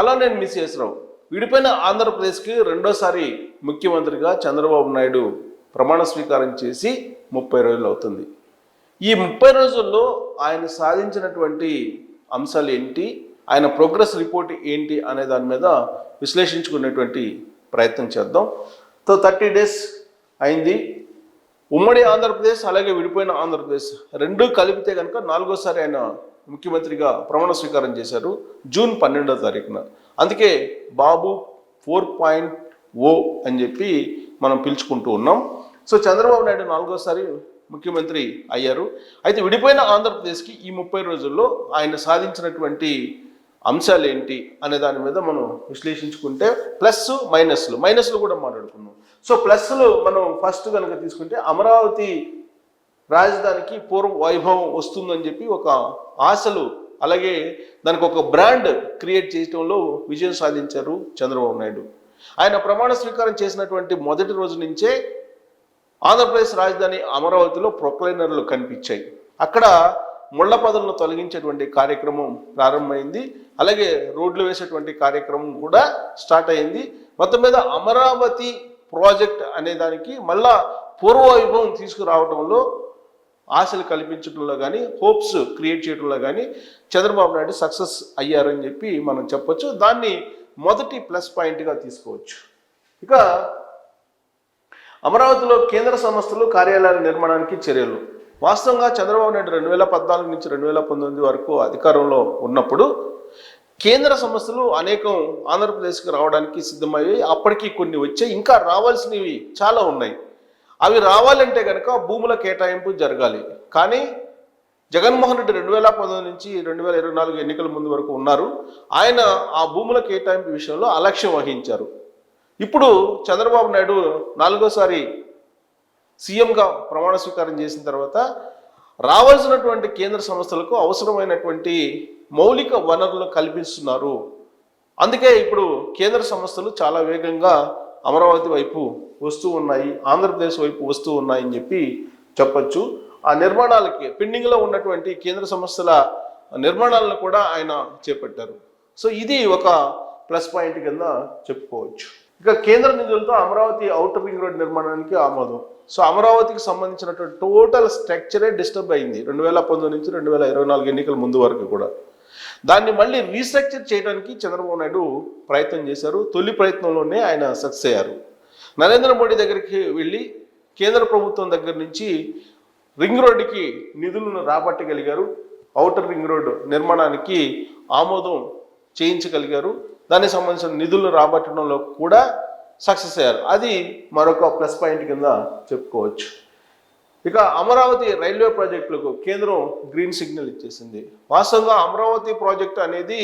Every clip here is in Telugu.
అలా నేను మిస్ చేసినావు. విడిపోయిన ఆంధ్రప్రదేశ్కి రెండోసారి ముఖ్యమంత్రిగా చంద్రబాబు నాయుడు ప్రమాణ స్వీకారం చేసి 30 రోజులు అవుతుంది. ఈ 30 రోజుల్లో ఆయన సాధించినటువంటి అంశాలు ఏంటి, ఆయన ప్రోగ్రెస్ రిపోర్ట్ ఏంటి అనే దాని మీద విశ్లేషించుకునేటువంటి ప్రయత్నం చేద్దాం. 30 డేస్ అయింది. ఉమ్మడి ఆంధ్రప్రదేశ్ అలాగే విడిపోయిన ఆంధ్రప్రదేశ్ రెండూ కలిపితే కనుక 4వ సారి ఆయన ముఖ్యమంత్రిగా ప్రమాణ స్వీకారం చేశారు జూన్ 12వ తారీఖున. అందుకే బాబు 4.0 అని చెప్పి మనం పిలుచుకుంటూ ఉన్నాం. సో చంద్రబాబు నాయుడు 4వ సారి ముఖ్యమంత్రి అయ్యారు. అయితే విడిపోయిన ఆంధ్రప్రదేశ్కి ఈ 30 రోజుల్లో ఆయన సాధించినటువంటి అంశాలు ఏంటి అనే దాని మీద మనం విశ్లేషించుకుంటే ప్లస్ మైనస్లు కూడా మాట్లాడుకున్నాం. సో ప్లస్లు మనం ఫస్ట్ కనుక తీసుకుంటే అమరావతి రాజధానికి పూర్వ వైభవం వస్తుందని చెప్పి ఒక ఆశలు, అలాగే దానికి ఒక బ్రాండ్ క్రియేట్ చేయడంలో విజయం సాధించారు చంద్రబాబు నాయుడు. ఆయన ప్రమాణ స్వీకారం చేసినటువంటి మొదటి రోజు నుంచే ఆంధ్రప్రదేశ్ రాజధాని అమరావతిలో ప్రొక్లైనర్లు కనిపించాయి. అక్కడ ముళ్ల పదవులను తొలగించేటువంటి కార్యక్రమం ప్రారంభమైంది. అలాగే రోడ్లు వేసేటువంటి కార్యక్రమం కూడా స్టార్ట్ అయింది. మొత్తం మీద అమరావతి ప్రాజెక్ట్ అనే దానికి మళ్ళా పూర్వవైభవం తీసుకురావడంలో, ఆశలు కల్పించడంలో కానీ, హోప్స్ క్రియేట్ చేయడంలో కానీ చంద్రబాబు నాయుడు సక్సెస్ అయ్యారని చెప్పి మనం చెప్పొచ్చు. దాన్ని మొదటి ప్లస్ పాయింట్గా తీసుకోవచ్చు. ఇక అమరావతిలో కేంద్ర సంస్థలు కార్యాలయాల నిర్మాణానికి చర్యలు. వాస్తవంగా చంద్రబాబు నాయుడు 2014 నుంచి 2019 వరకు అధికారంలో ఉన్నప్పుడు కేంద్ర సంస్థలు అనేకం ఆంధ్రప్రదేశ్కి రావడానికి సిద్ధమయ్యాయి. అప్పటికి కొన్ని వచ్చాయి, ఇంకా రావాల్సినవి చాలా ఉన్నాయి. అవి రావాలంటే కనుక భూముల కేటాయింపు జరగాలి. కానీ జగన్మోహన్ రెడ్డి 2019 నుంచి 2024 ఎన్నికల ముందు వరకు ఉన్నారు. ఆయన ఆ భూముల కేటాయింపు విషయంలో అలక్ష్యం వహించారు. ఇప్పుడు చంద్రబాబు నాయుడు 4వ సారి సీఎంగా ప్రమాణ స్వీకారం చేసిన తర్వాత రావాల్సినటువంటి కేంద్ర సంస్థలకు అవసరమైనటువంటి మౌలిక వనరులను కల్పిస్తున్నారు. అందుకే ఇప్పుడు కేంద్ర సంస్థలు చాలా వేగంగా అమరావతి వైపు వస్తూ ఉన్నాయి, ఆంధ్రప్రదేశ్ వైపు వస్తూ ఉన్నాయని చెప్పి చెప్పచ్చు. ఆ నిర్మాణాలకి పెండింగ్లో ఉన్నటువంటి కేంద్ర సంస్థల నిర్మాణాలను కూడా ఆయన చేపట్టారు. సో ఇది ఒక ప్లస్ పాయింట్ కింద చెప్పుకోవచ్చు. ఇక కేంద్ర నిధులతో అమరావతి ఔటర్ రింగ్ రోడ్ నిర్మాణానికి ఆమోదం. సో అమరావతికి సంబంధించినటువంటి టోటల్ స్ట్రక్చరే డిస్టర్బ్ అయింది 2019 నుంచి 2024 ఎన్నికల ముందు వరకు కూడా. దాన్ని మళ్ళీ రీస్ట్రక్చర్ చేయడానికి చంద్రబాబు నాయుడు ప్రయత్నం చేశారు. తొలి ప్రయత్నంలోనే ఆయన సక్సెస్ అయ్యారు. నరేంద్ర మోడీ దగ్గరికి వెళ్ళి కేంద్ర ప్రభుత్వం దగ్గర నుంచి రింగ్ రోడ్డుకి నిధులను రాబట్టగలిగారు. ఔటర్ రింగ్ రోడ్డు నిర్మాణానికి ఆమోదం చేయించగలిగారు. దానికి సంబంధించిన నిధులను రాబట్టడంలో కూడా సక్సెస్ అయ్యారు. అది మరొక ప్లస్ పాయింట్ కింద చెప్పుకోవచ్చు. ఇక అమరావతి రైల్వే ప్రాజెక్టులకు కేంద్రం గ్రీన్ సిగ్నల్ ఇచ్చేసింది. వాస్తవంగా అమరావతి ప్రాజెక్టు అనేది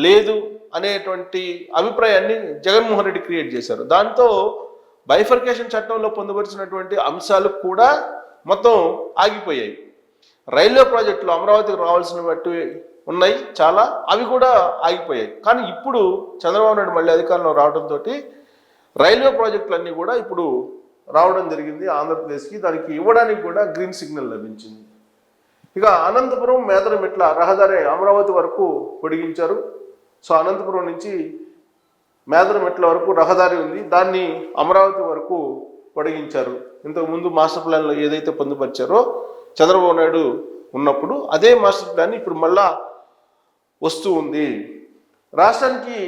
లేదు అనేటువంటి అభిప్రాయాన్ని జగన్మోహన్ రెడ్డి క్రియేట్ చేశారు. దాంతో బైఫర్కేషన్ చట్టంలో పొందుపరిచినటువంటి అంశాలు కూడా మొత్తం ఆగిపోయాయి. రైల్వే ప్రాజెక్టులు అమరావతికి రావాల్సిన బట్టి ఉన్నాయి చాలా, అవి కూడా ఆగిపోయాయి. కానీ ఇప్పుడు చంద్రబాబు నాయుడు మళ్ళీ అధికారంలో రావడంతో రైల్వే ప్రాజెక్టులన్నీ కూడా ఇప్పుడు రావడం జరిగింది ఆంధ్రప్రదేశ్కి. దానికి ఇవ్వడానికి కూడా గ్రీన్ సిగ్నల్ లభించింది. ఇక అనంతపురం మేదరమెట్ల రహదారి అమరావతి వరకు పొడిగించారు. సో అనంతపురం నుంచి మేదరమెట్ల వరకు రహదారి ఉంది, దాన్ని అమరావతి వరకు పొడిగించారు. ఇంతకుముందు మాస్టర్ ప్లాన్లో ఏదైతే పొందుపరిచారో చంద్రబాబు నాయుడు ఉన్నప్పుడు అదే మాస్టర్ ప్లాన్ ఇప్పుడు మళ్ళా వస్తూ ఉంది. రాష్ట్రానికి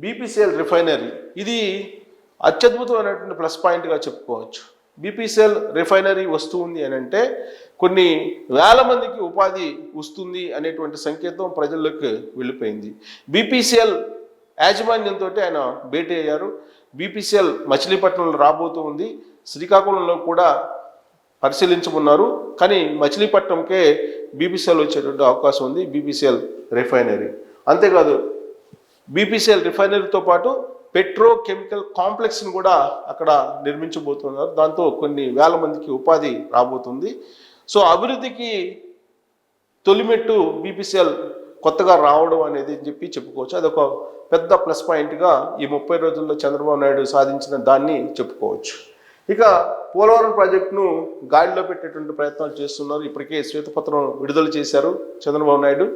బీపీసీఎల్ రిఫైనరీ, ఇది అత్యద్భుతమైనటువంటి ప్లస్ పాయింట్గా చెప్పుకోవచ్చు. బీపీసీఎల్ రిఫైనరీ వస్తూ ఉంది అని అంటే కొన్ని వేల మందికి ఉపాధి వస్తుంది అనేటువంటి సంకేతం ప్రజల్లోకి వెళ్ళిపోయింది. బీపీసీఎల్ యాజమాన్యంతో ఆయన భేటీ అయ్యారు. బీపీసీఎల్ మచిలీపట్నంలో రాబోతూ ఉంది, శ్రీకాకుళంలో కూడా పరిశీలించమన్నారు. కానీ మచిలీపట్నంకే బీపీసీఎల్ వచ్చేటువంటి అవకాశం ఉంది, బీపీసీఎల్ రిఫైనరీ. అంతేకాదు బీపీసీఎల్ రిఫైనరీతో పాటు పెట్రోకెమికల్ కాంప్లెక్స్ని కూడా అక్కడ నిర్మించబోతున్నారు. దాంతో కొన్ని వేల మందికి ఉపాధి రాబోతుంది. సో అభివృద్ధికి తొలిమెట్టు బీపీసీఎల్ కొత్తగా రావడం అనేది చెప్పి చెప్పుకోవచ్చు. అదొక పెద్ద ప్లస్ పాయింట్గా ఈ 30 రోజుల్లో చంద్రబాబు నాయుడు సాధించిన దాన్ని చెప్పుకోవచ్చు. ఇక పోలవరం ప్రాజెక్టును గాడిలో పెట్టేటువంటి ప్రయత్నాలు చేస్తున్నారు. ఇప్పటికే శ్వేతపత్రం విడుదల చేశారు చంద్రబాబు నాయుడు.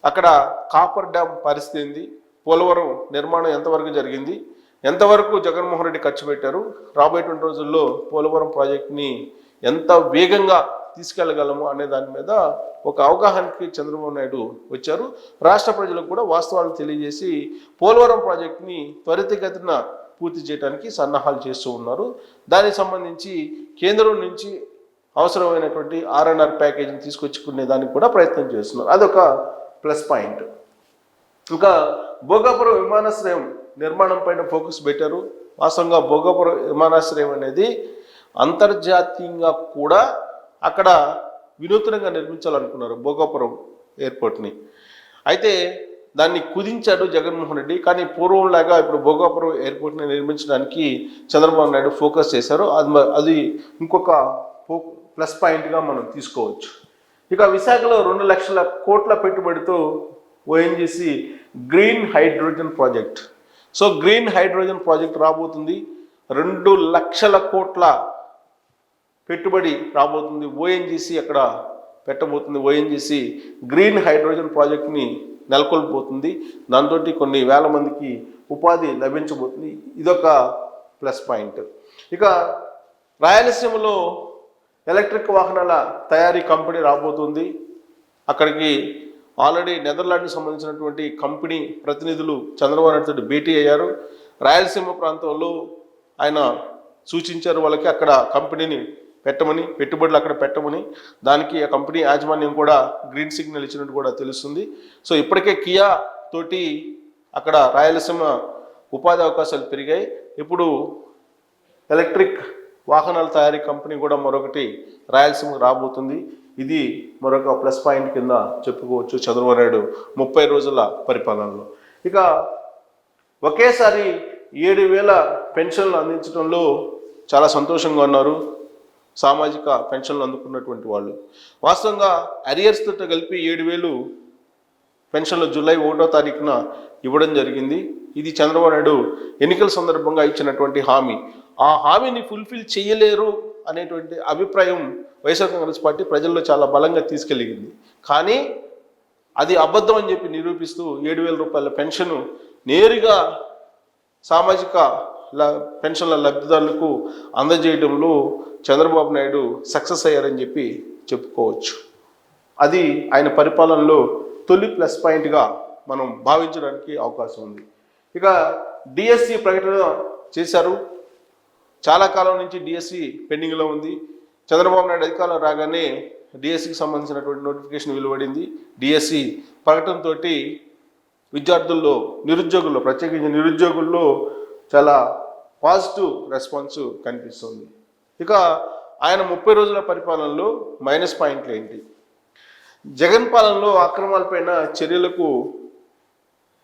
అక్కడ కాపర్ డ్యామ్ పరిస్థితి ఏంది, పోలవరం నిర్మాణం ఎంతవరకు జరిగింది, ఎంతవరకు జగన్మోహన్ రెడ్డి ఖర్చు పెట్టారు, రాబోయేటువంటి రోజుల్లో పోలవరం ప్రాజెక్ట్ని ఎంత వేగంగా తీసుకెళ్లగలము అనే దాని మీద ఒక అవగాహనకి చంద్రబాబు నాయుడు వచ్చారు. రాష్ట్ర ప్రజలకు కూడా వాస్తవాలు తెలియజేసి పోలవరం ప్రాజెక్ట్ని త్వరితగతిన పూర్తి చేయడానికి సన్నాహాలు చేస్తూ ఉన్నారు. దానికి సంబంధించి కేంద్రం నుంచి అవసరమైనటువంటి ఆర్ఎన్ఆర్ ప్యాకేజీని తీసుకొచ్చుకునే దానికి కూడా ప్రయత్నం చేస్తున్నారు. అదొక ప్లస్ పాయింట్. ఇంకా భోగాపురం విమానాశ్రయం నిర్మాణం పైన ఫోకస్ పెట్టారు. వాస్తవంగా భోగాపురం విమానాశ్రయం అనేది అంతర్జాతీయంగా కూడా అక్కడ వినూత్నంగా నిర్మించాలనుకున్నారు భోగాపురం ఎయిర్పోర్ట్ని. అయితే దాన్ని కుదించాడు జగన్మోహన్ రెడ్డి. కానీ పూర్వంలాగా ఇప్పుడు భోగాపురం ఎయిర్పోర్ట్ని నిర్మించడానికి చంద్రబాబు నాయుడు ఫోకస్ చేశారు. అది ఇంకొక ప్లస్ పాయింట్గా మనం తీసుకోవచ్చు. ఇక విశాఖలో 2 లక్షల కోట్ల పెట్టుబడితో ONGC green hydrogen project. So green hydrogen project రాబోతుంది. 2 లక్షల కోట్ల పెట్టుబడి రాబోతుంది. ఓఎన్జీసీ అక్కడ పెట్టబోతుంది. ఓఎన్జీసీ గ్రీన్ హైడ్రోజన్ ప్రాజెక్ట్ని నెలకొల్పబోతుంది. దాంతో కొన్ని వేల మందికి ఉపాధి లభించబోతుంది. ఇదొక ప్లస్ పాయింట్. ఇక రాయలసీమలో ఎలక్ట్రిక్ వాహనాల తయారీ కంపెనీ రాబోతుంది. అక్కడికి ఆల్రెడీ నెదర్లాండ్కి సంబంధించినటువంటి కంపెనీ ప్రతినిధులు చంద్రబాబు నాయుడుతో భేటీ అయ్యారు. రాయలసీమ ప్రాంతంలో ఆయన సూచించారు వాళ్ళకి అక్కడ కంపెనీని పెట్టమని, పెట్టుబడులు అక్కడ పెట్టమని. దానికి ఆ కంపెనీ యాజమాన్యం కూడా గ్రీన్ సిగ్నల్ ఇచ్చినట్టు కూడా తెలుస్తుంది. సో ఇప్పటికే కియా తోటి అక్కడ రాయలసీమ ఉపాధి అవకాశాలు పెరిగాయి. ఇప్పుడు ఎలక్ట్రిక్ వాహనాల తయారీ కంపెనీ కూడా మరొకటి రాయలసీమకు రాబోతుంది. ఇది మరొక ప్లస్ పాయింట్ కింద చెప్పుకోవచ్చు చంద్రబాబు నాయుడు 30 రోజుల పరిపాలనలో. ఇక ఒకేసారి 7,000 పెన్షన్లు అందించడంలో చాలా సంతోషంగా ఉన్నారు సామాజిక పెన్షన్లు అందుకున్నటువంటి వాళ్ళు. వాస్తవంగా అరియర్స్ తోటి కలిపి 7,000 పెన్షన్లు జూలై 1వ తారీఖున ఇవ్వడం జరిగింది. ఇది చంద్రబాబు నాయుడు ఎన్నికల సందర్భంగా ఇచ్చినటువంటి హామీ. ఆ హామీని ఫుల్ఫిల్ చేయలేరు అనేటువంటి అభిప్రాయం వైఎస్ఆర్ కాంగ్రెస్ పార్టీ ప్రజల్లో చాలా బలంగా తీసుకెళ్ళింది. కానీ అది అబద్ధం అని చెప్పి నిరూపిస్తూ 7,000 రూపాయల పెన్షన్ నేరుగా సామాజిక పెన్షన్ల లబ్ధిదారులకు అందజేయడంలో చంద్రబాబు నాయుడు సక్సెస్ అయ్యారని చెప్పి చెప్పుకోవచ్చు. అది ఆయన పరిపాలనలో తొలి ప్లస్ పాయింట్గా మనం భావించడానికి అవకాశం ఉంది. ఇక డిఎస్సి ప్రకటన చేశారు. చాలా కాలం నుంచి డిఎస్సి పెండింగ్లో ఉంది. చంద్రబాబు నాయుడు అధికారంలో రాగానే డిఎస్సికి సంబంధించినటువంటి నోటిఫికేషన్ వెలువడింది. డిఎస్సి ప్రకటనతో విద్యార్థుల్లో, నిరుద్యోగుల్లో, ప్రత్యేకించి నిరుద్యోగుల్లో చాలా పాజిటివ్ రెస్పాన్స్ కనిపిస్తుంది. ఇక ఆయన 30 రోజుల పరిపాలనలో మైనస్ పాయింట్లు ఏంటి? జగన్ పాలనలో అక్రమాలపైన చర్యలకు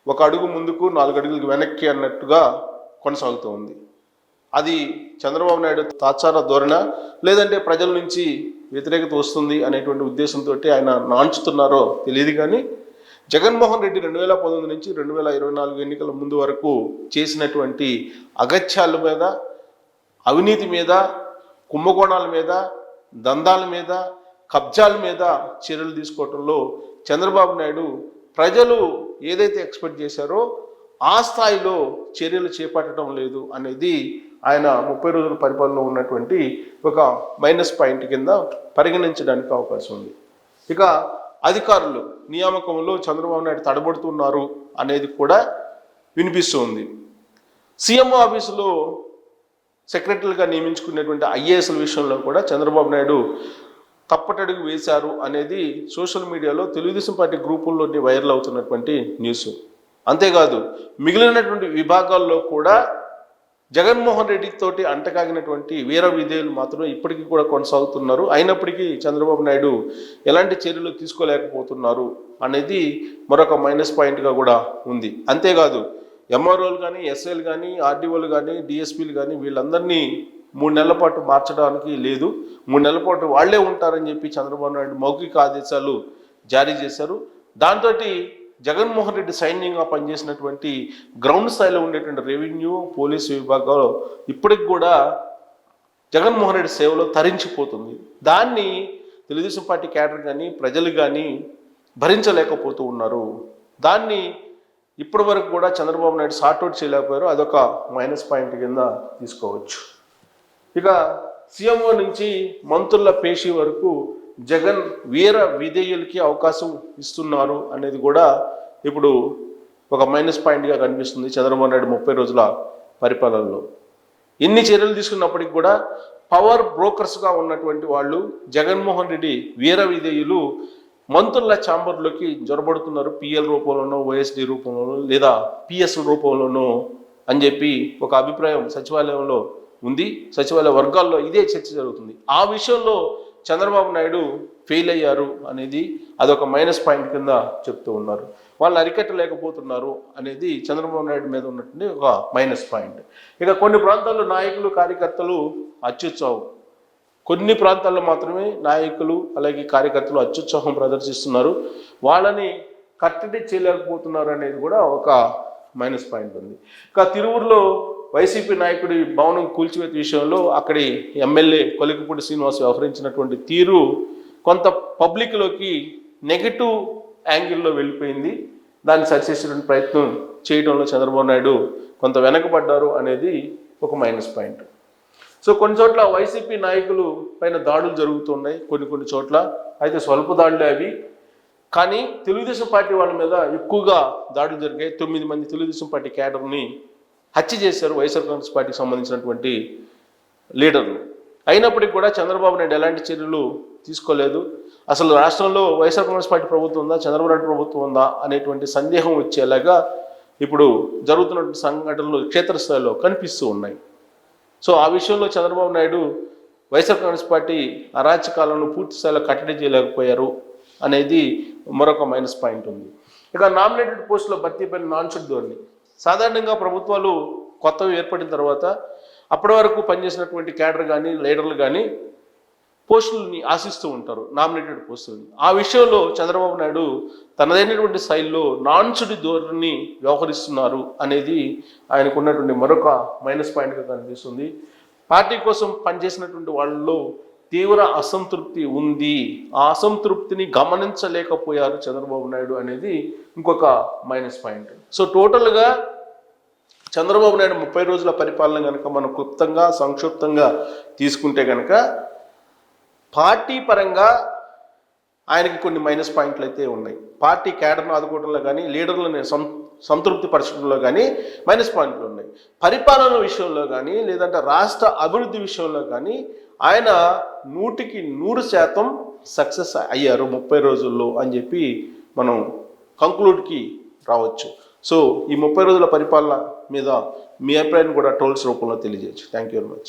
1 అడుగు ముందుకు 4 అడుగులకు వెనక్కి అన్నట్టుగా కొనసాగుతూ ఉంది. అది చంద్రబాబు నాయుడు తాత్సార ధోరణ, లేదంటే ప్రజల నుంచి వ్యతిరేకత వస్తుంది అనేటువంటి ఉద్దేశంతో ఆయన నాంచుతున్నారో తెలియదు. కానీ జగన్మోహన్ రెడ్డి 2019 నుంచి 2024 ఎన్నికల ముందు వరకు చేసినటువంటి అగత్యాల మీద, అవినీతి మీద, కుంభకోణాల మీద, దందాల మీద, కబ్జాల మీద చర్యలు తీసుకోవడంలో చంద్రబాబు నాయుడు ప్రజలు ఏదైతే ఎక్స్పెక్ట్ చేశారో ఆ స్థాయిలో చర్యలు చేపట్టడం లేదు అనేది ఆయన 30 రోజుల పరిపాలనలో ఉన్నటువంటి ఒక మైనస్ పాయింట్ కింద పరిగణించడానికి అవకాశం ఉంది. ఇక అధికారులు నియామకంలో చంద్రబాబు నాయుడు తడబడుతున్నారు అనేది కూడా వినిపిస్తుంది. సీఎంఓ ఆఫీసులో సెక్రటరీలుగా నియమించుకునేటువంటి ఐఏఎస్ల విషయంలో కూడా చంద్రబాబు నాయుడు తప్పటడుగు వేశారు అనేది సోషల్ మీడియాలో తెలుగుదేశం పార్టీ గ్రూపుల్లోని వైరల్ అవుతున్నటువంటి న్యూస్. అంతేకాదు మిగిలినటువంటి విభాగాల్లో కూడా జగన్మోహన్ రెడ్డి తోటి అంటకాగినటువంటి వీర విధేయులు మాత్రం ఇప్పటికీ కూడా కొనసాగుతున్నారు. అయినప్పటికీ చంద్రబాబు నాయుడు ఎలాంటి చర్యలు తీసుకోలేకపోతున్నారు అనేది మరొక మైనస్ పాయింట్గా కూడా ఉంది. అంతేకాదు ఎంఆర్ఓలు కానీ, ఎస్ఐలు కానీ, ఆర్డీఓలు కానీ, డిఎస్పీలు కానీ వీళ్ళందరినీ 3 నెలల పాటు మార్చడానికి లేదు, 3 నెలల పాటు వాళ్లే ఉంటారని చెప్పి చంద్రబాబు నాయుడు మౌఖిక ఆదేశాలు జారీ చేశారు. దాంతో జగన్మోహన్ రెడ్డి సైన్యంగా పనిచేసినటువంటి గ్రౌండ్ స్థాయిలో ఉండేటువంటి రెవెన్యూ, పోలీసు విభాగాలు ఇప్పటికి కూడా జగన్మోహన్ రెడ్డి సేవలో తరించిపోతుంది. దాన్ని తెలుగుదేశం పార్టీ క్యాడర్ కానీ, ప్రజలు కానీ భరించలేకపోతూ ఉన్నారు. దాన్ని ఇప్పటి వరకు కూడా చంద్రబాబు నాయుడు సార్ట్అవుట్ చేయలేకపోయారు. అదొక మైనస్ పాయింట్ కింద తీసుకోవచ్చు. ఇక సీఎంఓ నుంచి మంత్రుల పేషీ వరకు జగన్ వీర విధేయులకి అవకాశం ఇస్తున్నారు అనేది కూడా ఇప్పుడు ఒక మైనస్ పాయింట్గా కనిపిస్తుంది చంద్రబాబు నాయుడు 30 రోజుల పరిపాలనలో. ఎన్ని చర్యలు తీసుకున్నప్పటికీ కూడా పవర్ బ్రోకర్స్గా ఉన్నటువంటి వాళ్ళు జగన్మోహన్ రెడ్డి వీర విధేయులు మంత్రుల ఛాంబర్లోకి జొరబడుతున్నారు, పిఎల్ రూపంలోనో, ఓఎస్డి రూపంలోనో, లేదా పిఎస్ రూపంలోనో అని చెప్పి ఒక అభిప్రాయం సచివాలయంలో ఉంది. సచివాలయ వర్గాల్లో ఇదే చర్చ జరుగుతుంది. ఆ విషయంలో చంద్రబాబు నాయుడు ఫెయిల్ అయ్యారు అనేది అదొక మైనస్ పాయింట్ కింద చెప్తూ ఉన్నారు. వాళ్ళు అరికట్టలేకపోతున్నారు అనేది చంద్రబాబు నాయుడు మీద ఉన్నటువంటి ఒక మైనస్ పాయింట్. ఇక కొన్ని ప్రాంతాల్లో నాయకులు కార్యకర్తలు అత్యుత్సాహం, కొన్ని ప్రాంతాల్లో మాత్రమే నాయకులు అలాగే కార్యకర్తలు అత్యుత్సాహం ప్రదర్శిస్తున్నారు, వాళ్ళని కట్టడి చేయలేకపోతున్నారు అనేది కూడా ఒక మైనస్ పాయింట్ ఉంది. ఇక తిరువురులో వైసీపీ నాయకుడి భవనం కూల్చివేత విషయంలో అక్కడి ఎమ్మెల్యే కొలికిపూడి శ్రీనివాస్ వ్యవహరించినటువంటి తీరు కొంత పబ్లిక్లోకి నెగటివ్ యాంగిల్లో వెళ్ళిపోయింది. దాన్ని సరిచేసేటువంటి ప్రయత్నం చేయడంలో చంద్రబాబు నాయుడు కొంత వెనకబడ్డారు అనేది ఒక మైనస్ పాయింట్. సో కొన్ని చోట్ల వైసీపీ నాయకులు పైన దాడులు జరుగుతున్నాయి, కొన్ని చోట్ల అయితే స్వల్ప దాడులే అవి. కానీ తెలుగుదేశం పార్టీ వాళ్ళ మీద ఎక్కువగా దాడులు జరిగాయి. 9 మంది తెలుగుదేశం పార్టీ క్యాడర్ని హత్య చేశారు వైఎస్ఆర్ కాంగ్రెస్ పార్టీకి సంబంధించినటువంటి లీడర్లు. అయినప్పటికీ కూడా చంద్రబాబు నాయుడు ఎలాంటి చర్యలు తీసుకోలేదు. అసలు రాష్ట్రంలో వైఎస్ఆర్ కాంగ్రెస్ పార్టీ ప్రభుత్వం ఉందా, చంద్రబాబు నాయుడు ప్రభుత్వం ఉందా అనేటువంటి సందేహం వచ్చేలాగా ఇప్పుడు జరుగుతున్నటువంటి సంఘటనలు క్షేత్రస్థాయిలో కనిపిస్తూ ఉన్నాయి. సో ఆ విషయంలో చంద్రబాబు నాయుడు వైఎస్ఆర్ కాంగ్రెస్ పార్టీ అరాచకాలను పూర్తి స్థాయిలో కట్టడి చేయలేకపోయారు అనేది మరొక మైనస్ పాయింట్ ఉంది. ఇక నామినేటెడ్ పోస్టుల భర్తీపైన నాన్సుడ్ ధోరణి. సాధారణంగా ప్రభుత్వాలు కొత్తవి ఏర్పడిన తర్వాత అప్పటి వరకు పనిచేసినటువంటి క్యాడర్ కానీ లీడర్లు కానీ పోస్టులని ఆశిస్తూ ఉంటారు, నామినేటెడ్ పోస్టులని. ఆ విషయంలో చంద్రబాబు నాయుడు తనదైనటువంటి శైలిలో నాన్సుడి ధోరణి వ్యవహరిస్తున్నారు అనేది ఆయనకు ఉన్నటువంటి మరొక మైనస్ పాయింట్గా కనిపిస్తుంది. పార్టీ కోసం పనిచేసినటువంటి వాళ్ళలో తీవ్ర అసంతృప్తి ఉంది. ఆ అసంతృప్తిని గమనించలేకపోయారు చంద్రబాబు నాయుడు అనేది ఇంకొక మైనస్ పాయింట్. సో టోటల్గా చంద్రబాబు నాయుడు 30 రోజుల పరిపాలన కనుక మనం క్లుప్తంగా సంక్షిప్తంగా తీసుకుంటే కనుక పార్టీ పరంగా ఆయనకి కొన్ని మైనస్ పాయింట్లు అయితే ఉన్నాయి. పార్టీ క్యాడర్ను ఆదుకోవడంలో కానీ లీడర్లను సంతృప్తి పరచడంలో కానీ మైనస్ పాయింట్లు ఉన్నాయి. పరిపాలన విషయంలో కానీ లేదంటే రాష్ట్ర అభివృద్ధి విషయంలో కానీ ఆయన 100% సక్సెస్ అయ్యారు 30 రోజుల్లో అని చెప్పి మనం కంక్లూడ్కి రావచ్చు. సో ఈ 30 రోజుల పరిపాలన మీద మీ అభిప్రాయాన్ని కూడా ట్రోల్స్ రూపంలో తెలియజేయచ్చు. Thank you very much.